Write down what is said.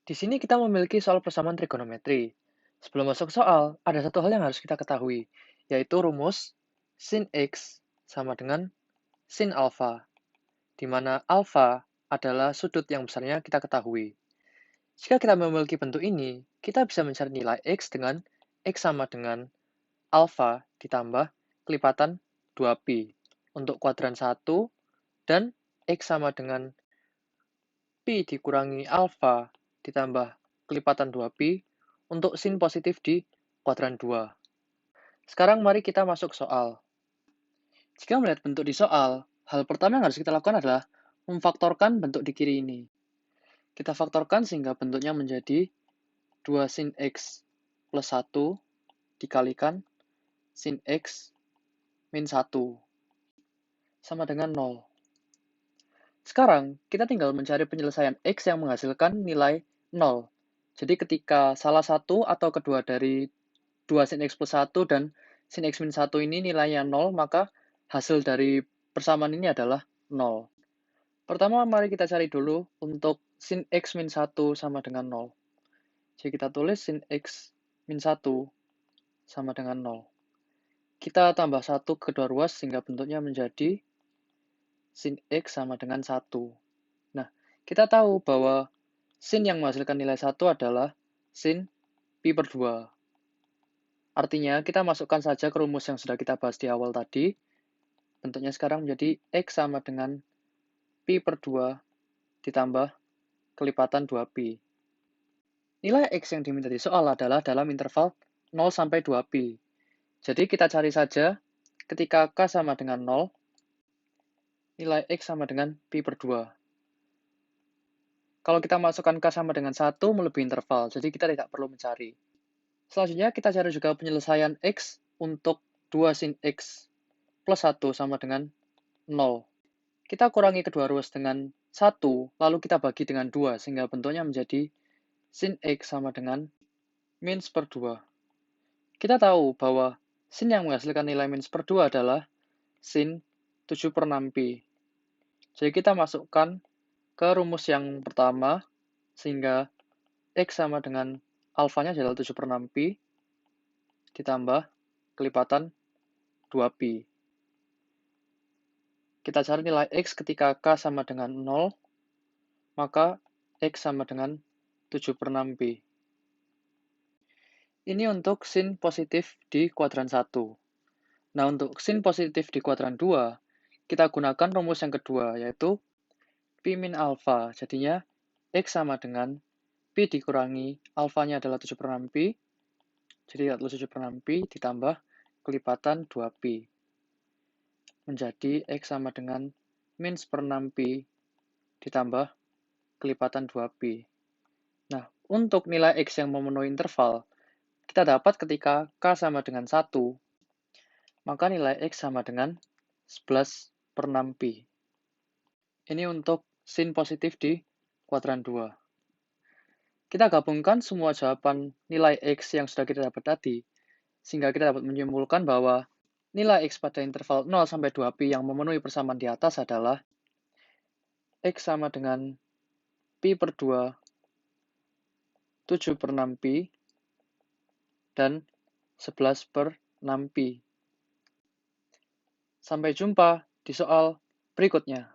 Di sini kita memiliki soal persamaan trigonometri. Sebelum masuk soal, ada satu hal yang harus kita ketahui, yaitu rumus sin X sama dengan sin alfa, di mana alfa adalah sudut yang besarnya kita ketahui. Jika kita memiliki bentuk ini, kita bisa mencari nilai X dengan X sama dengan alfa ditambah kelipatan 2pi untuk kuadran 1 dan X sama dengan pi dikurangi alfa ditambah kelipatan 2pi untuk sin positif di kuadran 2. Sekarang mari kita masuk soal. Jika melihat bentuk di soal, hal pertama yang harus kita lakukan adalah memfaktorkan bentuk di kiri ini. Kita faktorkan sehingga bentuknya menjadi 2 sin X plus 1 dikalikan sin X min 1 sama dengan 0. Sekarang, kita tinggal mencari penyelesaian X yang menghasilkan nilai 0. Jadi ketika salah satu atau kedua dari 2 sin X plus 1 dan sin X min 1 ini nilainya 0, maka hasil dari persamaan ini adalah 0. Pertama, mari kita cari dulu untuk sin X min 1 sama dengan 0. Jadi kita tulis sin X min 1 sama dengan 0. Kita tambah 1 kedua ruas sehingga bentuknya menjadi sin X sama dengan 1. Nah, kita tahu bahwa sin yang menghasilkan nilai 1 adalah sin pi per 2. Artinya, kita masukkan saja ke rumus yang sudah kita bahas di awal tadi. Bentuknya sekarang menjadi X sama dengan pi per 2 ditambah kelipatan 2pi. Nilai X yang diminta di soal adalah dalam interval 0 sampai 2pi. Jadi kita cari saja ketika K sama dengan 0, nilai X sama dengan pi per 2. Kalau kita masukkan K sama dengan 1, melebihi interval, jadi kita tidak perlu mencari. Selanjutnya, kita cari juga penyelesaian X untuk 2 sin X plus 1 sama dengan 0. Kita kurangi kedua ruas dengan 1, lalu kita bagi dengan 2, sehingga bentuknya menjadi sin X sama dengan min per 2. Kita tahu bahwa sin yang menghasilkan nilai min per 2 adalah sin 7 per 6pi. Jadi kita masukkan ke rumus yang pertama, sehingga X sama dengan alfanya adalah 7 per 6pi, ditambah kelipatan 2pi. Kita cari nilai X ketika K sama dengan 0, maka X sama dengan 7 per 6pi. Ini untuk sin positif di kuadran 1. Nah, untuk sin positif di kuadran 2, kita gunakan rumus yang kedua, yaitu pi min alfa. Jadinya, X sama dengan pi dikurangi alfanya adalah 7 per 6pi, jadi 7 per 6pi ditambah kelipatan 2pi. Menjadi X sama dengan min per 6pi ditambah kelipatan 2pi. Nah, untuk nilai X yang memenuhi interval, kita dapat ketika K sama dengan 1, maka nilai X sama dengan 11 per 6pi. Ini untuk sin positif di kuadran 2. Kita gabungkan semua jawaban nilai X yang sudah kita dapat tadi, sehingga kita dapat menyimpulkan bahwa nilai X pada interval 0 sampai 2pi yang memenuhi persamaan di atas adalah X sama dengan pi per 2, 7 per 6pi, dan 11 per 6pi. Sampai jumpa di soal berikutnya.